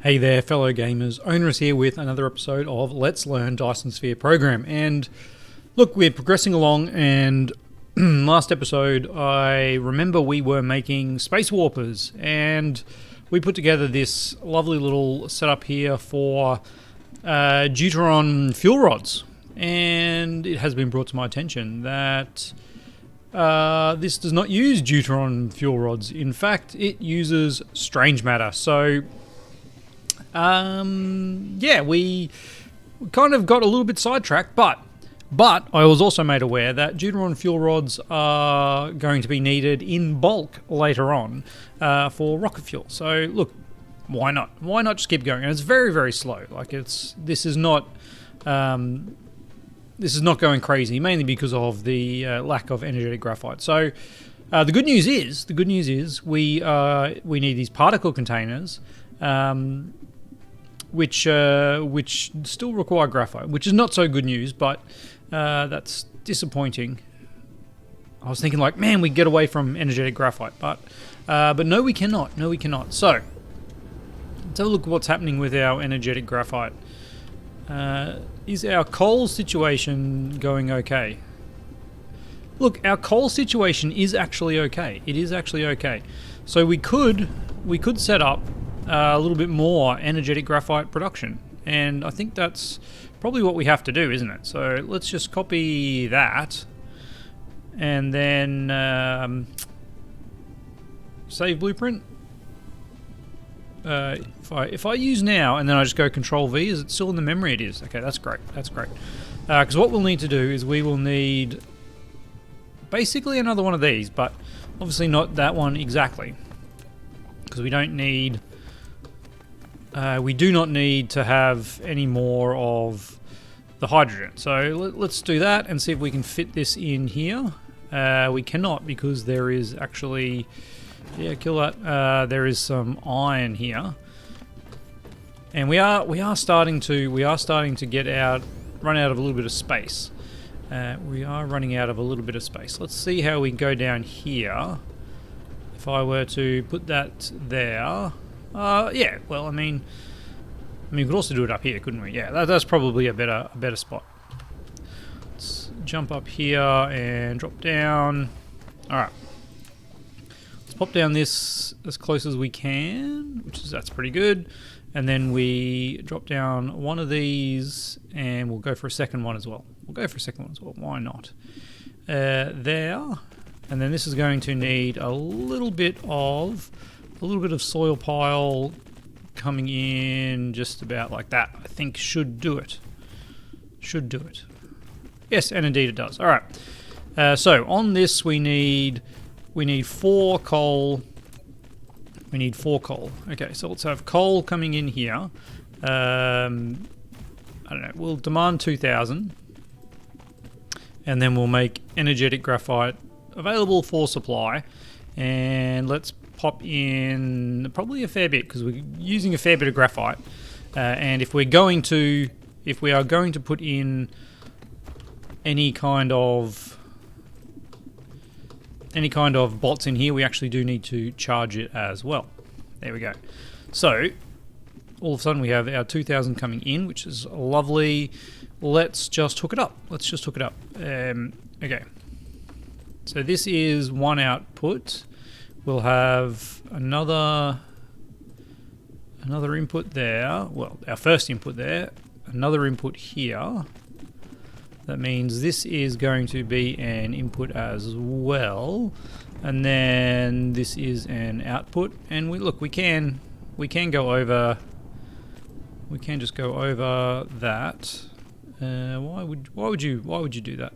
Hey there, fellow gamers. Owners here with another episode of Let's Learn Dyson Sphere Program. And look, we're progressing along, and last episode I remember we were making space warpers, and we put together this lovely little setup here for Deuteron fuel rods. And it has been brought to my attention that this does not use Deuteron fuel rods. In fact, it uses strange matter. So yeah, we kind of got a little bit sidetracked, but I was also made aware that Deuteron fuel rods are going to be needed in bulk later on for rocket fuel. So look, why not? Why not just keep going? And it's very, very slow. Like this is not going crazy, mainly because of the lack of energetic graphite. So the good news is we need these particle containers. Which still require graphite, which is not so good news, but that's disappointing. I was thinking like, man, we get away from energetic graphite, but no, we cannot. No, we cannot. So let's have a look at what's happening with our energetic graphite. Is our coal situation going okay? Look, our coal situation is actually okay. It is actually okay. So we could set up a little bit more energetic graphite production, and I think that's probably what we have to do, isn't it? So let's just copy that and then save blueprint. If I use now and then I just go Control V, is it still in the memory? It is. Okay, that's great. That's great. Because what we'll need to do is we will need basically another one of these, but obviously not that one exactly, because we don't need. We do not need to have any more of the hydrogen. So let's do that and see if we can fit this in here. We cannot, because there is actually, yeah, kill that. There is some iron here, and we are starting to run out of a little bit of space. We are running out of a little bit of space. Let's see how we go down here. If I were to put that there. Yeah, well, I mean, we could also do it up here, couldn't we? Yeah, that's probably a better spot. Let's jump up here and drop down. All right, let's pop down this as close as we can, that's pretty good. And then we drop down one of these, and we'll go for a second one as well. Why not? There, and then this is going to need a little bit of soil pile coming in, just about like that. I think should do it. Yes, and indeed it does. All right. So on this we need 4 coal. We need 4 coal. Okay, so let's have coal coming in here. I don't know. We'll demand 2,000, and then we'll make energetic graphite available for supply. And let's pop in probably a fair bit, because we're using a fair bit of graphite, and if we are going to put in any kind of bots in here, we actually do need to charge it as well. There we go. So all of a sudden we have our 2,000 coming in, which is lovely. Let's just hook it up. Okay, so this is one output. We'll have another input there. Well, our first input there. Another input here. That means this is going to be an input as well. And then this is an output. And we can go over. We can just go over that. Why would you do that?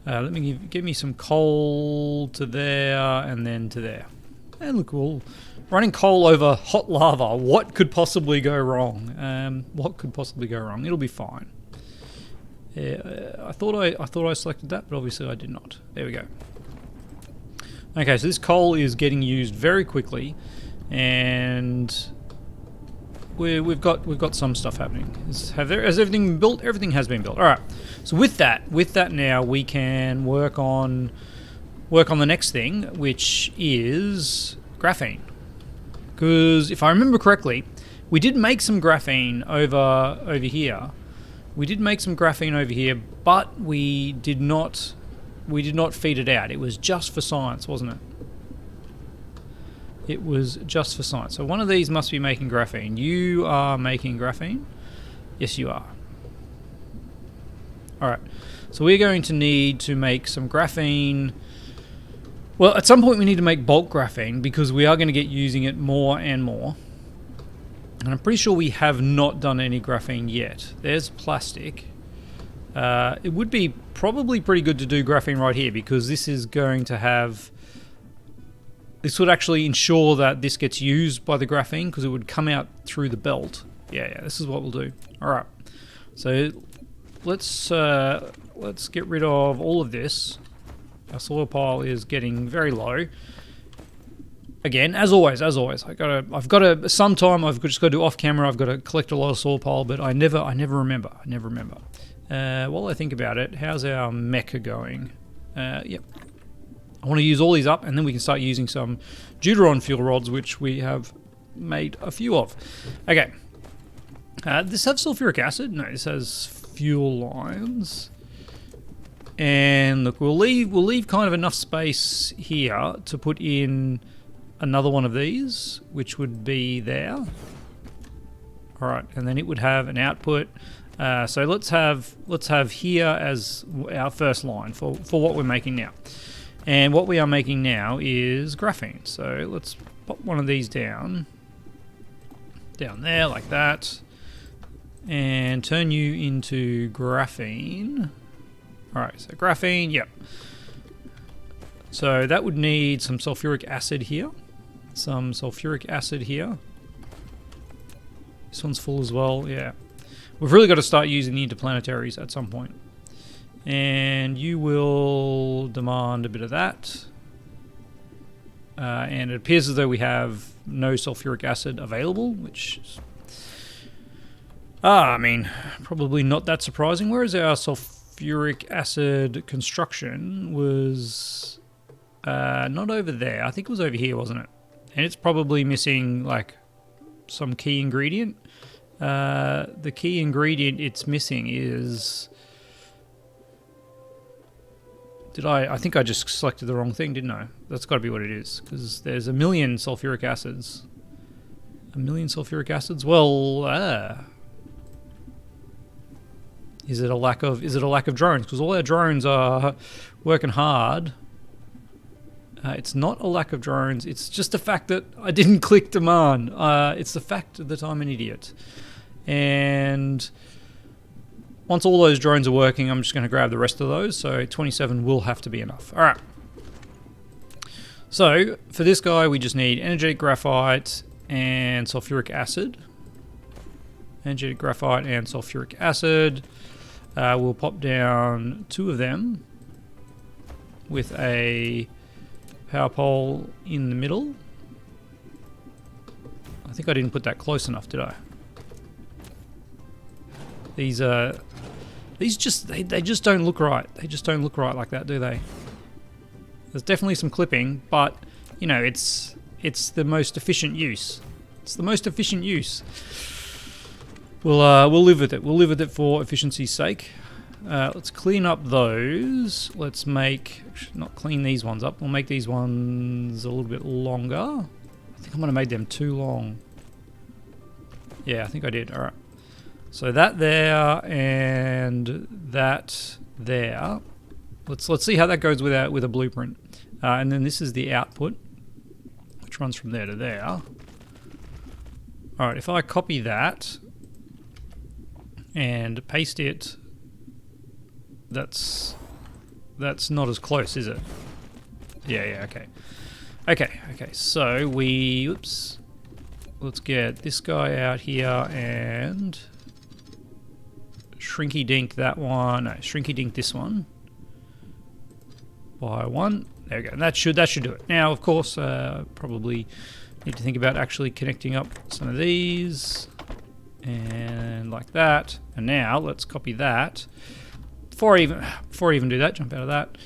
Let me give me some coal to there and then to there. And look, running coal over hot lava. What could possibly go wrong? It'll be fine. I thought I selected that, but obviously I did not. There we go. Okay, so this coal is getting used very quickly, and we've got some stuff happening. Has everything been built? Everything has been built. All right. So with that now we can work on the next thing, which is graphene. Because if I remember correctly, We did make some graphene over here. We did make some graphene over here, but we did not feed it out. It was just for science, wasn't it? It was just for science. So one of these must be making graphene. You are making graphene? Yes, you are. Alright, so we're going to need to make some graphene. Well, at some point we need to make bulk graphene because we are going to get using it more and more. And I'm pretty sure we have not done any graphene yet. There's plastic. It would be probably pretty good to do graphene right here because this is going to have... This would actually ensure that this gets used by the graphene because it would come out through the belt. Yeah, this is what we'll do. Alright, so let's get rid of all of this. Our soil pile is getting very low. Again, as always, I've got to sometime I've just got to do off camera. I've got to collect a lot of soil pile, but I never remember. While I think about it, how's our mecha going? Yep. I want to use all these up, and then we can start using some Deuteron fuel rods, which we have made a few of. Okay. This has sulfuric acid? No, this has fuel lines. And look, we'll leave kind of enough space here to put in another one of these, which would be there. All right, and then it would have an output. So let's have here as our first line for what we're making now. And what we are making now is graphene. So let's pop one of these down there like that, and turn you into graphene. All right, so graphene, yep. So that would need some sulfuric acid here. Some sulfuric acid here. This one's full as well, yeah. We've really got to start using the interplanetaries at some point. And you will demand a bit of that. And it appears as though we have no sulfuric acid available, which is... I mean, probably not that surprising. Whereas our sulfuric acid construction was not over there. I think it was over here, wasn't it? And it's probably missing, like, some key ingredient. The key ingredient it's missing is... I think I just selected the wrong thing, didn't I? That's got to be what it is, because there's a million sulfuric acids. A million sulfuric acids? Well, is it a lack of drones? Because all our drones are working hard. It's not a lack of drones. It's just the fact that I didn't click demand. It's the fact that I'm an idiot. And once all those drones are working, I'm just going to grab the rest of those. So 27 will have to be enough. All right. So for this guy, we just need energetic graphite and sulfuric acid. Energetic graphite and sulfuric acid. We'll pop down 2 of them with a power pole in the middle. I think I didn't put that close enough, did I? These just they just don't look right. They just don't look right like that, do they? There's definitely some clipping, but you know, it's the most efficient use. It's the most efficient use. We'll live with it. We'll live with it for efficiency's sake. Let's clean up those. Let's not clean these ones up. We'll make these ones a little bit longer. I think I'm gonna make them too long. Yeah, I think I did. All right. So that there and that there. Let's see how that goes with a blueprint. And then this is the output, which runs from there to there. All right. If I copy that and paste it, that's not as close, is it? Yeah. Okay. So let's get this guy out here and shrinky dink that one. No, shrinky dink this one by 1. There we go. And that should do it. Now, of course, probably need to think about actually connecting up some of these and like that. And now let's copy that. Before I even do that, jump out of that.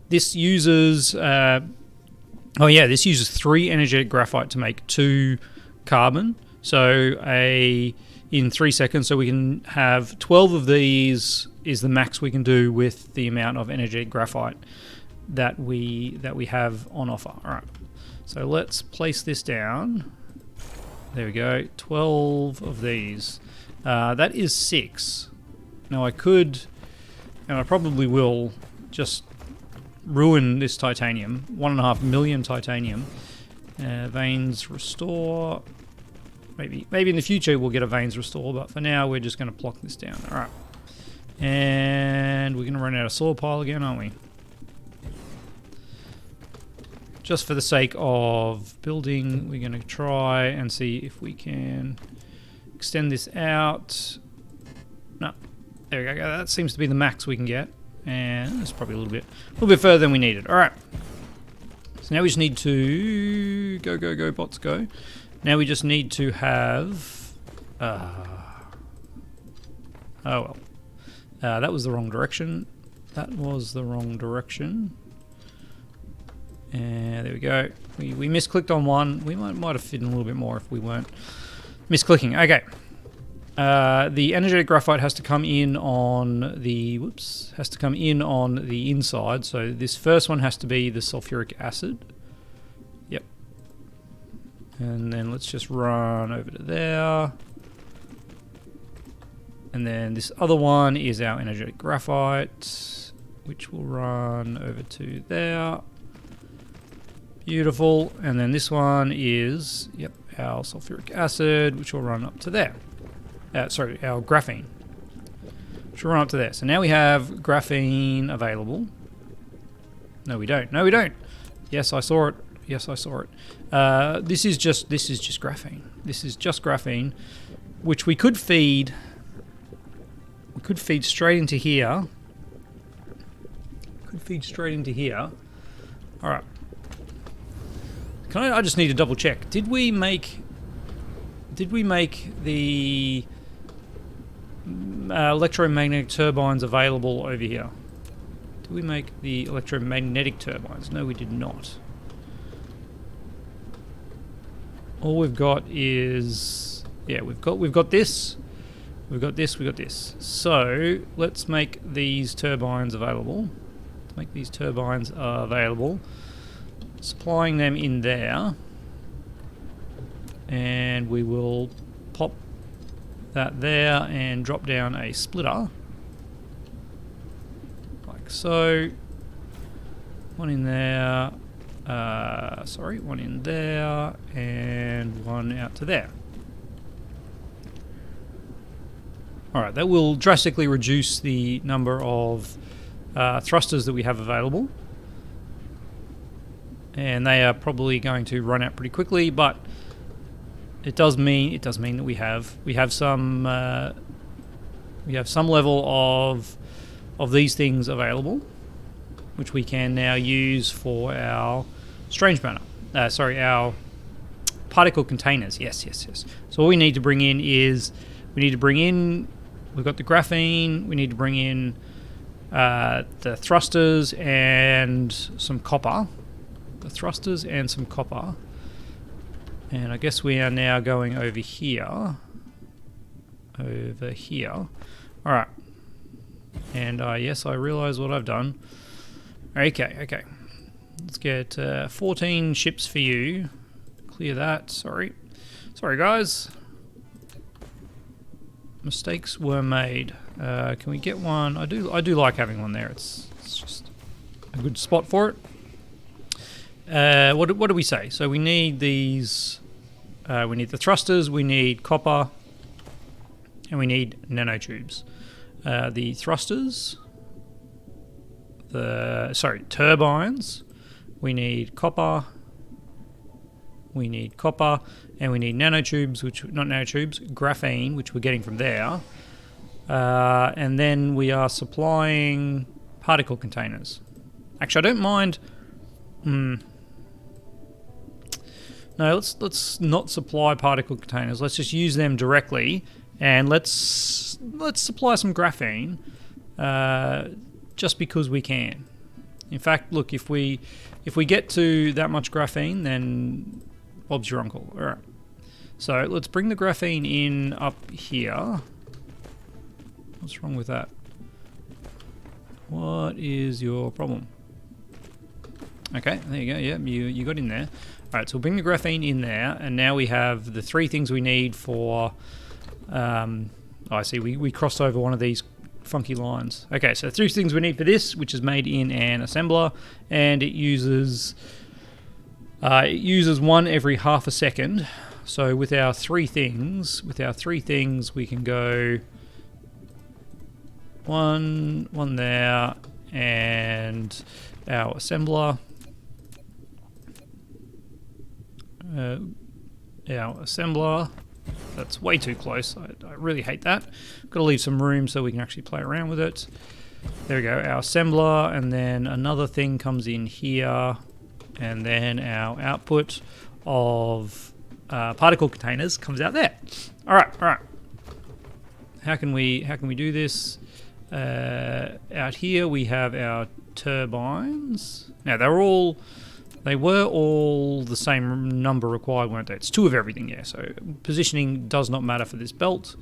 This uses this uses 3 energetic graphite to make 2 carbon. So in 3 seconds, so we can have 12 of these is the max we can do with the amount of energetic graphite that we have on offer. All right, so let's place this down. There we go, 12 of these. That is 6. Now I could, and I probably will, just ruin this titanium. 1.5 million titanium. Veins restore. Maybe in the future we'll get a veins restore, but for now we're just going to block this down. All right, and we're going to run out of soil pile again, aren't we? Just for the sake of building, we're going to try and see if we can extend this out. No, there we go. That seems to be the max we can get, and it's probably a little bit further than we needed. All right. So now we just need to go bots go. Now we just need to have. Oh well, that was the wrong direction. That was the wrong direction. And there we go. We misclicked on one. We might have fit in a little bit more if we weren't misclicking. Okay. The energetic graphite has to come in on the inside. So this first one has to be the sulfuric acid. Yep. And then let's just run over to there. And then this other one is our energetic graphite, which will run over to there. Beautiful. And then this one is, yep, our sulfuric acid, which will run up to there. Sorry, our graphene, which will run up to there. So now we have graphene available. No, we don't. No, we don't. Yes, I saw it. Yes, I saw it. This is just graphene. This is just graphene, which we could feed. We could feed straight into here. Could feed straight into here. All right. I just need to double check. Did we make the electromagnetic turbines available over here? Did we make the electromagnetic turbines? No, we did not. All we've got is, yeah, we've got this. We've got this. So let's make these turbines available. Let's make these turbines available. Supplying them in there. And we will pop that there and drop down a splitter. Like so. One in there. One in there. And one out to there. Alright, that will drastically reduce the number of thrusters that we have available. And they are probably going to run out pretty quickly, but it does mean that we have some level of these things available, which we can now use for our strange burner. Our particle containers. Yes. So all we need to bring in is we've got the graphene. We need to bring in the thrusters and some copper. And I guess we are now going over here. Alright. And yes, I realise what I've done. Okay. Let's get 14 ships for you. Clear that. Sorry guys. Mistakes were made. Can we get one? I do like having one there. It's just a good spot for it. What do we say? So we need these. We need the thrusters. We need copper, and we need nanotubes. The thrusters. Turbines. We need copper. And we need nanotubes, graphene, which we're getting from there. And then we are supplying particle containers. Actually, I don't mind. No, let's not supply particle containers. Let's just use them directly, and let's supply some graphene, just because we can. In fact, look, if we get to that much graphene, then Bob's your uncle. All right. So let's bring the graphene in up here. What's wrong with that? What is your problem? Okay, there you go. Yeah, you got in there. All right, so we'll bring the graphene in there, and now we have the 3 things we need for... I see, we crossed over one of these funky lines. Okay, so 3 things we need for this, which is made in an assembler, and it uses 1 every half a second. So with our 3 things, we can go 1 there, and our assembler. That's way too close. I really hate that. Got to leave some room so we can actually play around with it. There we go, our assembler, and then another thing comes in here, and then our output of particle containers comes out there. All right. How can we do this? Out here we have our turbines. Now they were all the same number required, weren't they? It's 2 of everything, yeah. So positioning does not matter for this belt.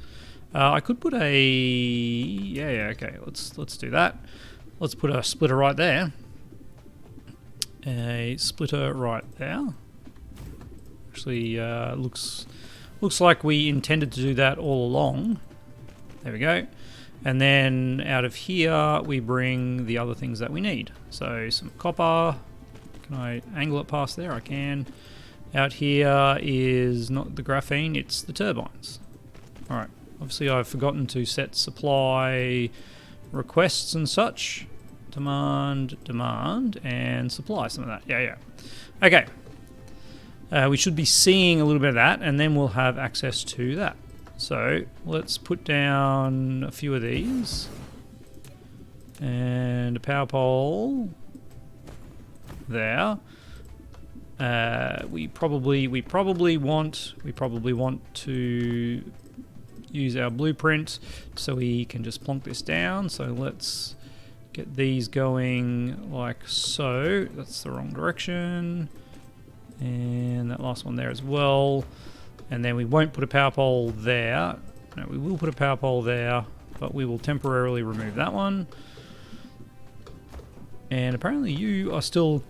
I could put a... Yeah, okay. Let's do that. Let's put a splitter right there. A splitter right there. Actually, looks like we intended to do that all along. There we go. And then out of here, we bring the other things that we need. So some copper. Can I angle it past there? I can. Out here is not the graphene, it's the turbines. Alright, obviously I've forgotten to set supply requests and such. Demand, and supply, some of that. Yeah. Okay. We should be seeing a little bit of that, and then we'll have access to that. So, let's put down a few of these. And a power pole... there. We probably want to use our blueprint so we can just plonk this down. So let's get these going like so. That's the wrong direction. And that last one there as well. And then we won't put a power pole there. No, we will put a power pole there, but we will temporarily remove that one. And apparently you are still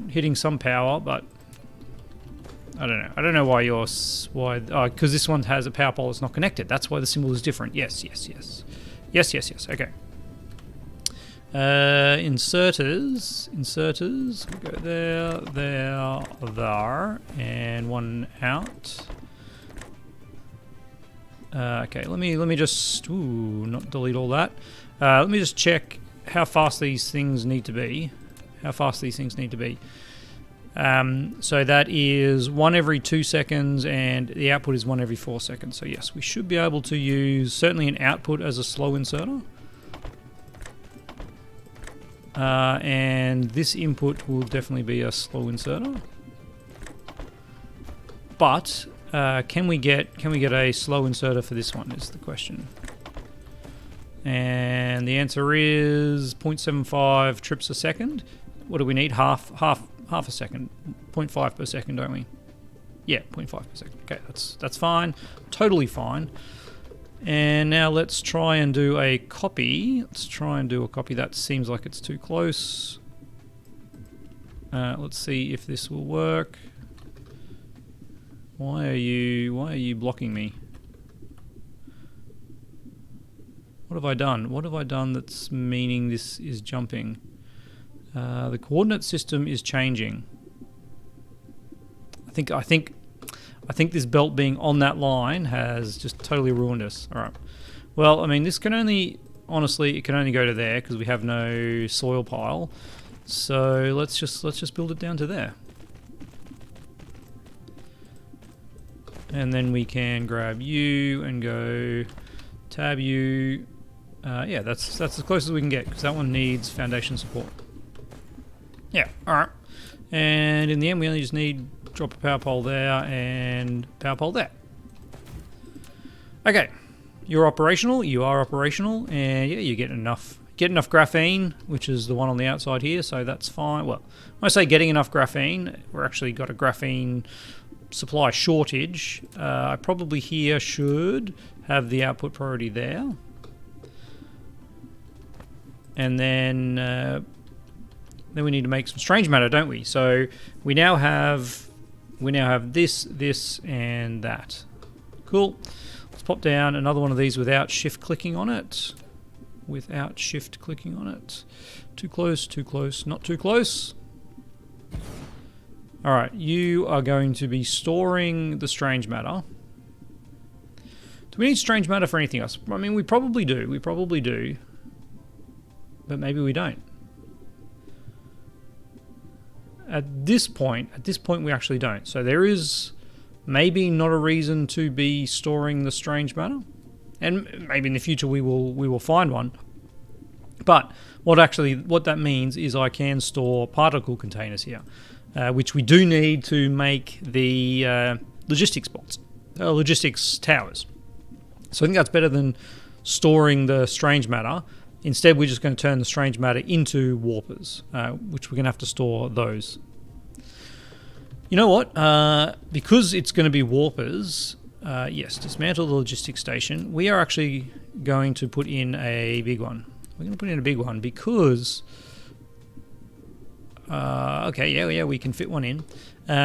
hitting some power, but I don't know. I don't know why yours... Why? Because this one has a power pole that's not connected. That's why the symbol is different. Yes. Okay. Inserters. We go there, and 1 out. Okay, let me just... Ooh, not delete all that. Let me just check how fast these things need to be. So that is 1 every 2 seconds, and the output is 1 every 4 seconds. So yes, we should be able to use certainly an output as a slow inserter. And this input will definitely be a slow inserter. But can we get a slow inserter for this one is the question. And the answer is 0.75 trips a second. What do we need? Half a second. 0.5 per second, don't we? Yeah, 0.5 per second. Okay, that's fine. Totally fine. And now let's try and do a copy. That seems like it's too close. Let's see if this will work. Why are you blocking me? What have I done? What have I done that's meaning this is jumping? The coordinate system is changing. I think this belt being on that line has just totally ruined us. All right. Well, I mean, this can only, honestly, it can only go to there because we have no soil pile. So let's just build it down to there. And then we can grab you and go tab you. Yeah, that's as close as we can get because that one needs foundation support. Yeah, all right. And in the end, we only just need drop a power pole there and power pole there. Okay, you're operational. You are operational, and yeah, you get enough graphene, which is the one on the outside here. So that's fine. Well, when I say getting enough graphene, we're actually got a graphene supply shortage, I probably here should have the output priority there. And then we need to make some strange matter, don't we? So we now have this, this, and that. Cool. Let's pop down another one of these without shift clicking on it. Without shift clicking on it. Too close, not too close. All right, you are going to be storing the strange matter. Do we need strange matter for anything else? I mean, we probably do. But maybe we don't. At this point we actually don't. So there is maybe not a reason to be storing the strange matter. And maybe in the future we will find one. But what that means is I can store particle containers here, which we do need to make the logistics towers. So I think that's better than storing the strange matter. Instead, we're just going to turn the strange matter into warpers, which we're going to have to store those. You know what? Because it's going to be warpers, yes, dismantle the logistics station. We are actually going to put in a big one. We're going to put in a big one because... okay, yeah, we can fit one in.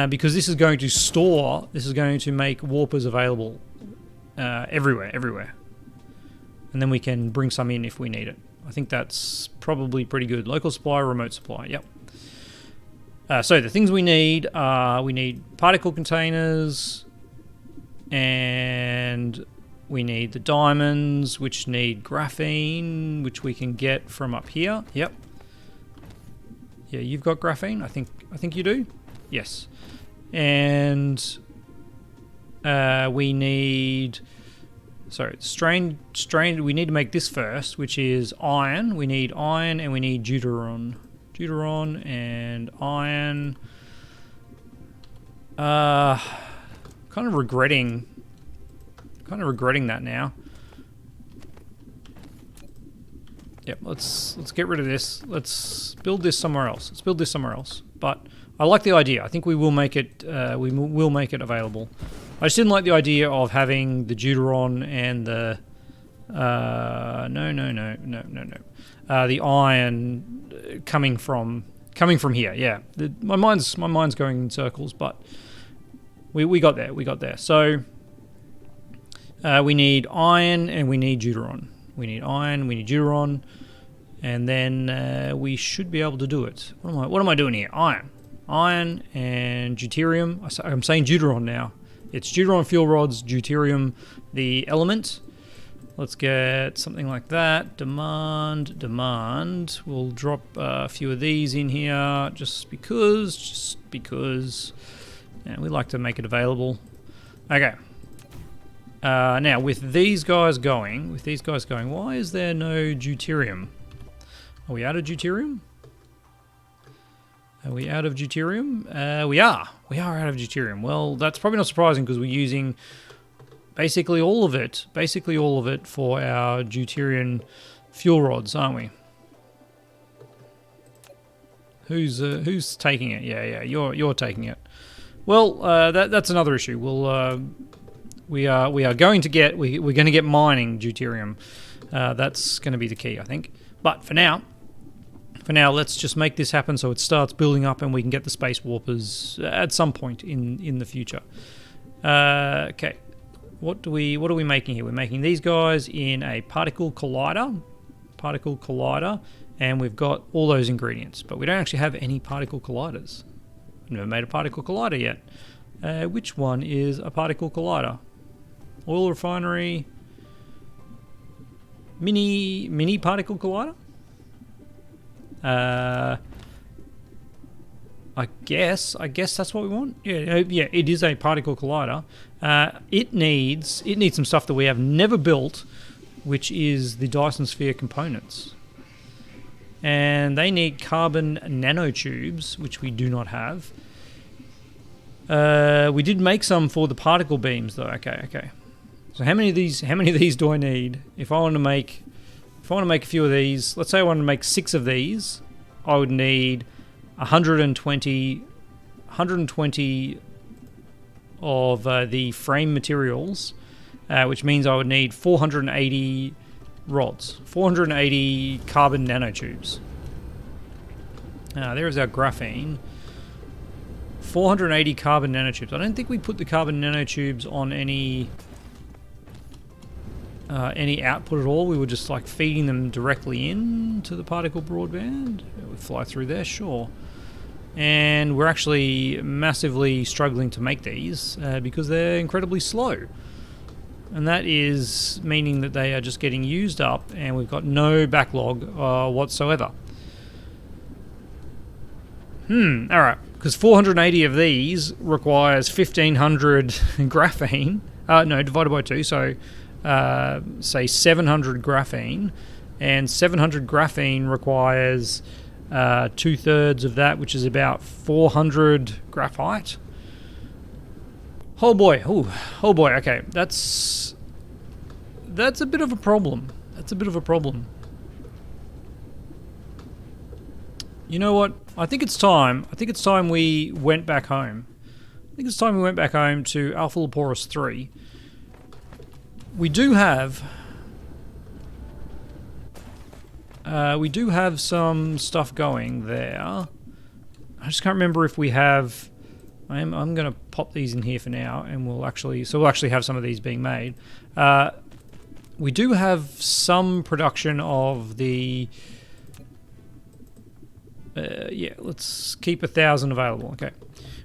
Because this is going to make warpers available everywhere. And then we can bring some in if we need it. I think that's probably pretty good. Local supply, remote supply, yep. So the things we need are, we need particle containers, and we need the diamonds, which need graphene, which we can get from up here. Yep. Yeah, you've got graphene. I think you do. Yes. And we need... So strain. We need to make this first, which is iron. We need iron and we need deuteron. Deuteron and iron. Kind of regretting that now. Yep. Let's get rid of this. Let's build this somewhere else. But I like the idea. I think we will make it. We will make it available. I just didn't like the idea of having the deuteron and the the iron coming from here. Yeah, my mind's going in circles, but we got there. So we need iron and we need deuteron. We need iron, we need deuteron, and then we should be able to do it. What am I doing here? Iron and deuterium. I'm saying deuteron now. It's deuteron fuel rods, deuterium, the element. Let's get something like that. Demand. We'll drop a few of these in here just because. And we like to make it available. Okay. Now with these guys going, why is there no deuterium? Are we out of deuterium? Are we out of deuterium? We are out of deuterium. Well, that's probably not surprising because we're using basically all of it for our deuterium fuel rods, aren't we? Who's taking it? Yeah, you're taking it. Well, that's another issue. We're going to get mining deuterium. That's going to be the key, I think. But for now, let's just make this happen so it starts building up and we can get the space warpers at some point in the future. Okay, what are we making here? We're making these guys in a particle collider, and we've got all those ingredients, but we don't actually have any particle colliders. I've never made a particle collider yet. Which one is a particle collider? Oil refinery, mini particle collider. I guess that's what we want. Yeah, it is a particle collider. It needs some stuff that we have never built, which is the Dyson Sphere components. And they need carbon nanotubes, which we do not have. We did make some for the particle beams though. Okay. So how many of these do I need? If I want to make a few of these, let's say I want to make 6 of these, I would need 120 of the frame materials, which means I would need 480 rods, 480 carbon nanotubes. There's our graphene. 480 carbon nanotubes. I don't think we put the carbon nanotubes on any output at all. We were just like feeding them directly into the particle broadband. It would fly through there, sure. And we're actually massively struggling to make these because they're incredibly slow. And that is meaning that they are just getting used up and we've got no backlog whatsoever. Alright, because 480 of these requires 1500 graphene. No, divided by 2, so say 700 graphene. And 700 graphene requires 2/3 of that, which is about 400 graphite. Oh boy, oh boy, okay, that's a bit of a problem. That's a bit of a problem. You know what? I think it's time we went back home. I think it's time we went back home to Alpha Leporis 3. We do have some stuff going there. I just can't remember if we have. I'm going to pop these in here for now, and we'll actually have some of these being made. We do have some production of the. Yeah, let's keep 1,000 available. Okay,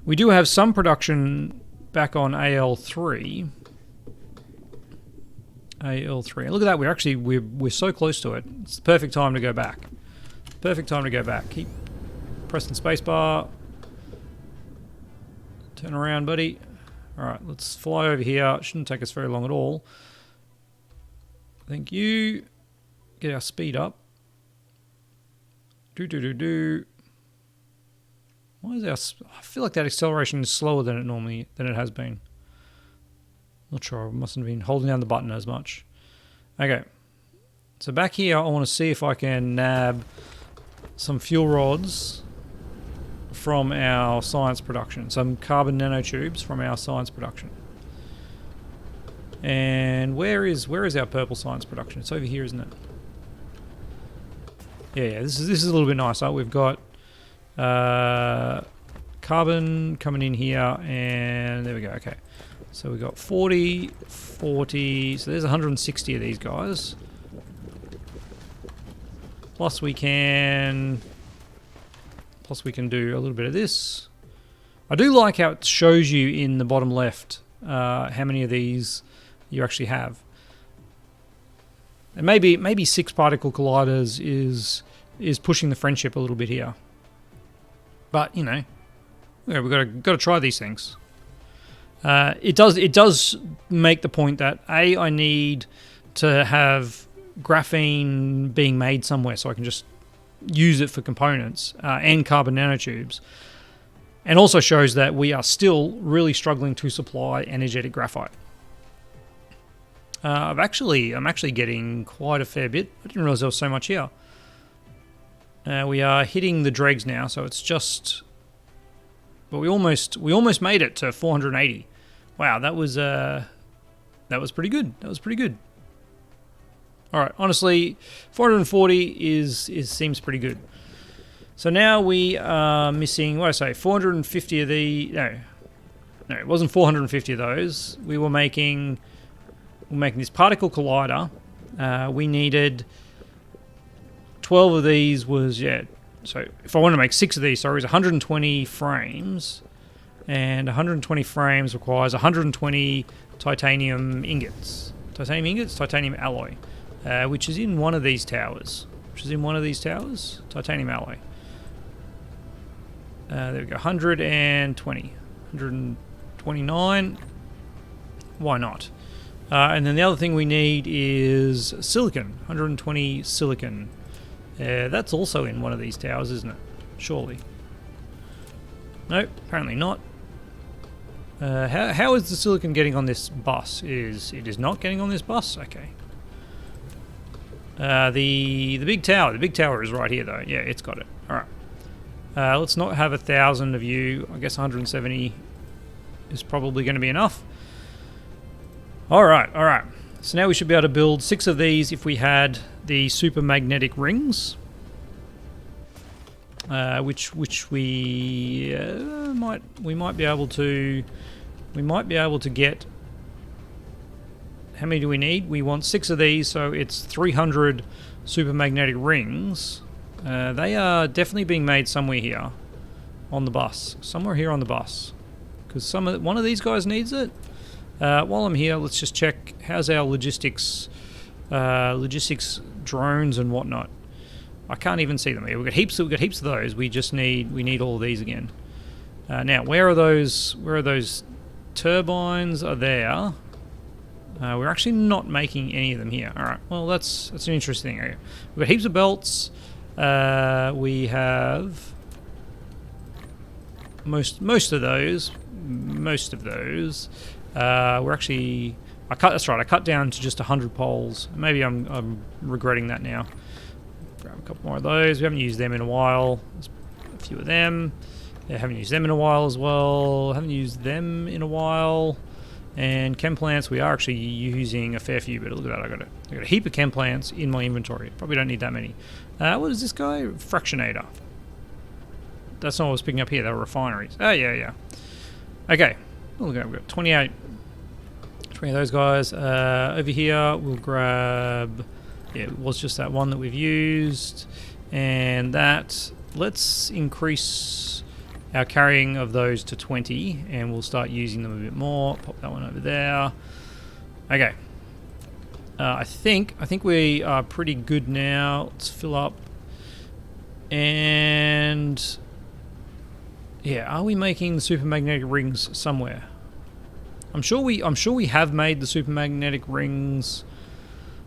we do have some production back on AL3. AL3. Look at that. We're so close to it. It's the perfect time to go back. Perfect time to go back. Keep pressing spacebar. Turn around, buddy. All right, let's fly over here. It shouldn't take us very long at all. Thank you. Get our speed up. Why is our? I feel like that acceleration is slower than it has been. Not sure. I mustn't have been holding down the button as much. Okay. So back here, I want to see if I can nab some fuel rods from our science production. Some carbon nanotubes from our science production. And where is our purple science production? It's over here, isn't it? Yeah. This is a little bit nicer. We've got carbon coming in here, and there we go. Okay. So we've got 40, so there's 160 of these guys. Plus we can do a little bit of this. I do like how it shows you in the bottom left how many of these you actually have. And maybe 6 particle colliders is pushing the friendship a little bit here. But, you know, yeah, we've got to try these things. It does make the point that I need to have graphene being made somewhere so I can just use it for components and carbon nanotubes, and also shows that we are still really struggling to supply energetic graphite. I'm actually getting quite a fair bit. I didn't realize there was so much here. We are hitting the dregs now, so it's just. But we almost made it to 480. Wow, that was pretty good. That was pretty good. All right, honestly, 440 seems pretty good. So now we are missing. What did I say? 450 of the. No, it wasn't 450 of those. We're making this particle collider. We needed 12 of these. So if I want to make 6 of these, sorry, it's 120 frames. And 120 frames requires 120 titanium ingots. Titanium alloy, which is in one of these towers. Titanium alloy. There we go. 120. 129. Why not? And then the other thing we need is silicon. 120 silicon. That's also in one of these towers, isn't it? Surely. Nope, apparently not. How is the silicon getting on this bus? It is not getting on this bus? Okay. The big tower is right here though. Yeah, it's got it. Alright. Let's not have 1,000 of you. I guess 170. is probably going to be enough. Alright, alright. So now we should be able to build 6 of these if we had the super magnetic rings. Which we might be able to get. How many do we need? We want 6 of these, so it's 300 super magnetic rings. They are definitely being made somewhere here on the bus. Somewhere here on the bus, because one of these guys needs it. While I'm here, let's just check how's our logistics drones and whatnot. I can't even see them here. We've got heaps of those. We need all of these again. Now, where are those turbines? Are there? We're actually not making any of them here. All right. Well, that's an interesting area. We've got heaps of belts. We have most of those. We're actually. That's right. I cut down to just 100 poles. Maybe I'm regretting that now. Grab a couple more of those. We haven't used them in a while. There's a few of them. Yeah, haven't used them in a while as well. Haven't used them in a while. And chem plants, we are actually using a fair few, but look at that. I got a heap of chem plants in my inventory. Probably don't need that many. What is this guy? Fractionator. That's not what I was picking up here. They were refineries. Oh, yeah. Okay. Oh, look at that. We've got 20 of those guys. Over here, we'll grab... Yeah, it was just that one that we've used. And that... Let's increase our carrying of those to 20, and we'll start using them a bit more. Pop that one over there. Okay. I think we are pretty good now. Let's fill up. And... Yeah, are we making the super magnetic rings somewhere? I'm sure we have made the super magnetic rings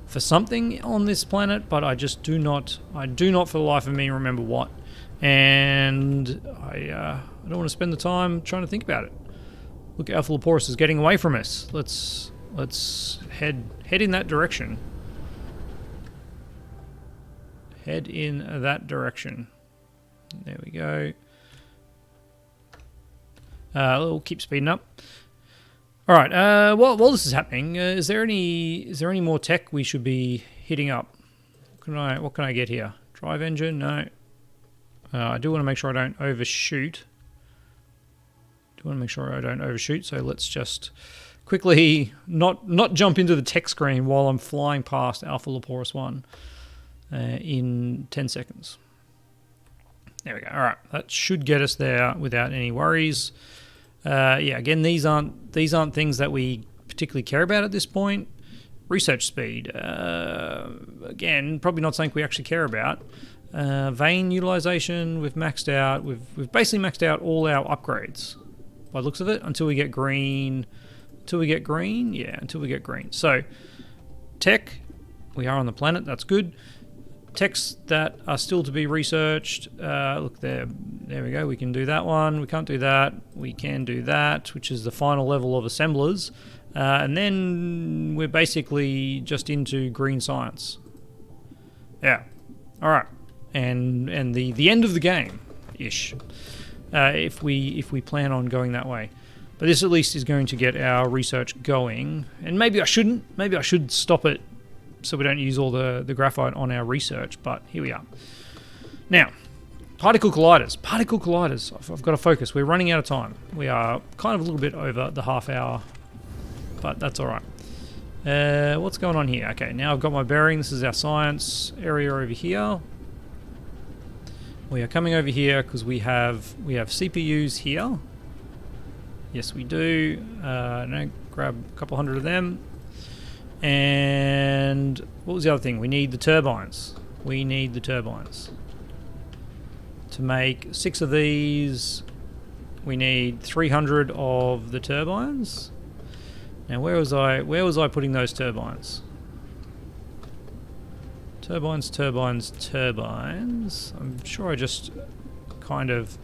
for something on this planet, but I do not for the life of me remember what. And I don't want to spend the time trying to think about it. Look, Alpha Leporus is getting away from us. Let's head in that direction. Head in that direction. There we go. We'll keep speeding up. All right. While this is happening, is there any more tech we should be hitting up? What can I get here? Drive engine? No. I do want to make sure I don't overshoot. So let's just quickly not jump into the tech screen while I'm flying past Alpha Leporus 1 in 10 seconds. There we go. All right, that should get us there without any worries. Yeah, again, these aren't things that we particularly care about at this point. Research speed, again, probably not something we actually care about. Vein utilization, we've maxed out. We've basically maxed out all our upgrades by the looks of it until we get green. Until we get green. So, tech, we are on the planet. That's good. Techs that are still to be researched. Look there we go. We can do that one. We can't do that. We can do that, which is the final level of assemblers. And then we're basically just into green science. Yeah. All right. And the end of the game ish. If we plan on going that way. But this at least is going to get our research going. And maybe I shouldn't. Maybe I should stop it so we don't use all the graphite on our research, but here we are. Now, particle colliders. I've got to focus. We're running out of time. We are kind of a little bit over the half hour, but that's all right. What's going on here? Okay, now I've got my bearing. This is our science area over here. We are coming over here because we have CPUs here. Yes, we do. No, grab a couple hundred of them. And what was the other thing? We need the turbines. To make 6 of these, we need 300 of the turbines. Now, where was I putting those turbines? Turbines. I'm sure I just kind of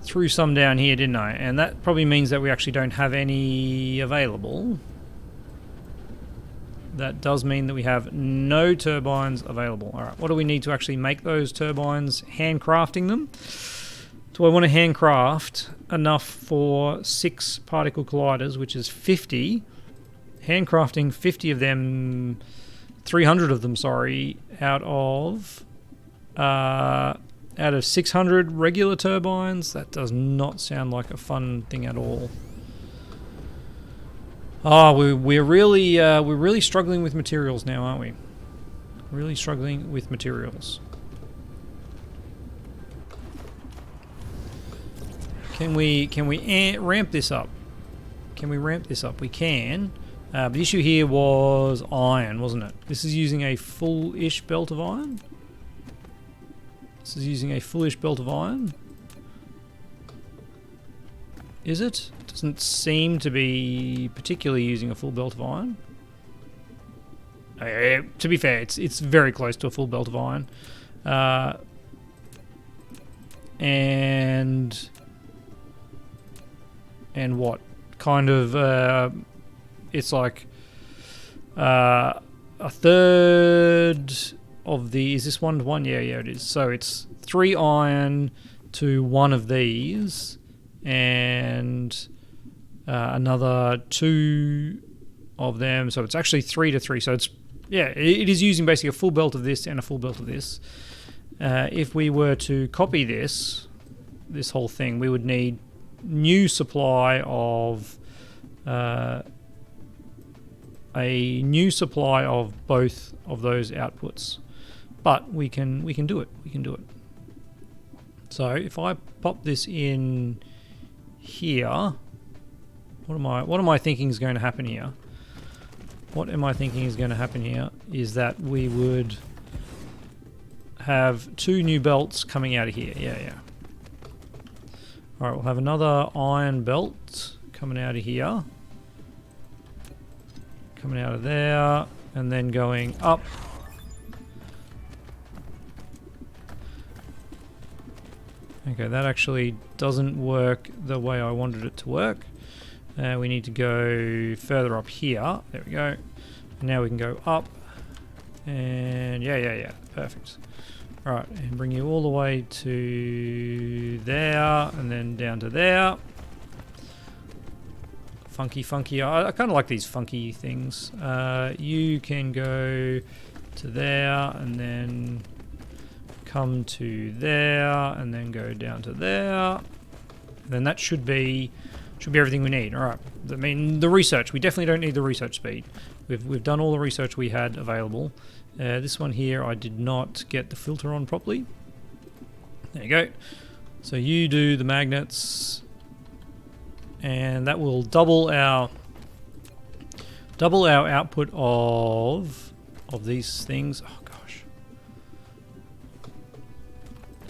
threw some down here, didn't I? And that probably means that we actually don't have any available. That does mean that we have no turbines available. All right, what do we need to actually make those turbines? Handcrafting them. do I want to handcraft enough for 6 particle colliders, which is 50. Handcrafting 50 of them, 300 of them, sorry, out of 600 regular turbines. That does not sound like a fun thing at all. Oh, we're really struggling with materials now, aren't we? Really struggling with materials. Can we ramp this up? Can we ramp this up? We can. But the issue here was iron, wasn't it? This is using a full-ish belt of iron. This is using a full-ish belt of iron. Is it? Doesn't seem to be particularly using a full belt of iron. To be fair, it's very close to a full belt of iron. And what? Kind of, it's like a third of the... Is this 1 to 1? Yeah, it is. So it's 3 iron to 1 of these, and another 2 of them. So it's actually 3 to 3. So it's... Yeah, it is using basically a full belt of this and a full belt of this. If we were to copy this whole thing, we would need new supply of a new supply of both of those outputs. But we can do it. We can do it. So if I pop this in here, what am I thinking is going to happen here? What am I thinking is going to happen here is that we would have 2 new belts coming out of here. Yeah. Alright, we'll have another iron belt coming out of here. Coming out of there, and then going up. Okay, that actually doesn't work the way I wanted it to work. We need to go further up here. There we go. Now we can go up. And yeah. Perfect. Alright, and bring you all the way to there, and then down to there. Funky. I kind of like these funky things. You can go to there, and then come to there, and then go down to there. And then that should be everything we need. All right. I mean, the research. We definitely don't need the research speed. We've done all the research we had available. This one here, I did not get the filter on properly. There you go. So you do the magnets, and that will double our output of these things. Oh gosh.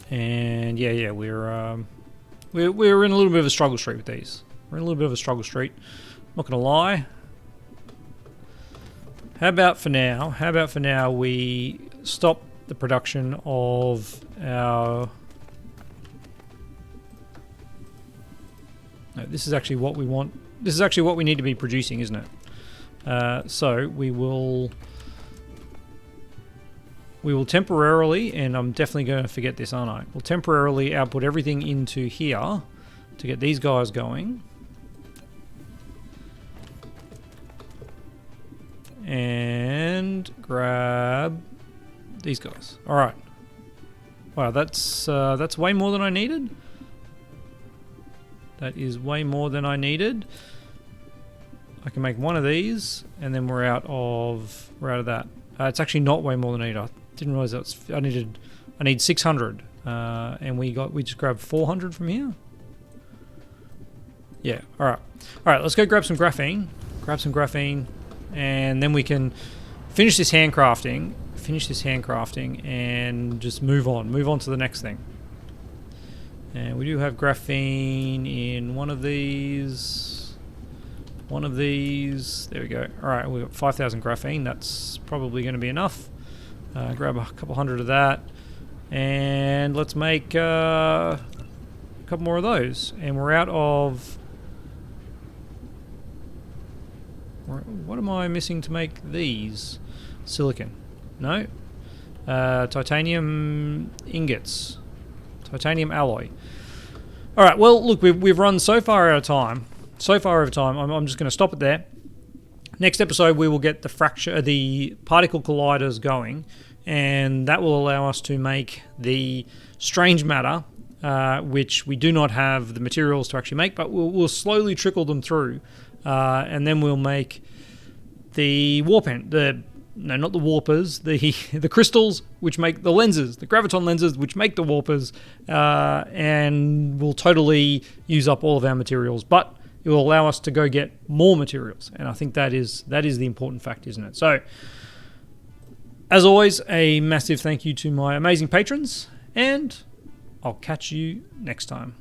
And yeah, we're in a little bit of a struggle street with these. We're in a little bit of a struggle street. I'm not gonna lie. How about for now we stop the production of our... No, this is actually what we want. This is actually what we need to be producing, isn't it? So we will temporarily, and I'm definitely going to forget this, aren't I? We'll temporarily output everything into here to get these guys going. And grab these guys. All right. Wow, that's way more than I needed. That is way more than I needed. I can make one of these, and then we're out of that. It's actually not way more than I needed. I didn't realize I need 600, and we just grabbed 400 from here. Yeah. All right. Let's go grab some graphene. And then we can finish this handcrafting, and just move on to the next thing. And we do have graphene in one of these. There we go. All right, we've got 5,000 graphene. That's probably going to be enough. Grab a couple hundred of that, and let's make a couple more of those. And we're out of... What am I missing to make these? Silicon. No. Titanium ingots. Titanium alloy. All right, well, look, we've run so far out of time. So far over time, I'm just going to stop it there. Next episode, we will get the particle colliders going, and that will allow us to make the strange matter, which we do not have the materials to actually make, but we'll slowly trickle them through, and then we'll make the not the warpers, the crystals which make the lenses, the graviton lenses which make the warpers, and we'll totally use up all of our materials, but it will allow us to go get more materials, and I think that is the important fact, isn't it? So, as always, a massive thank you to my amazing patrons, and I'll catch you next time.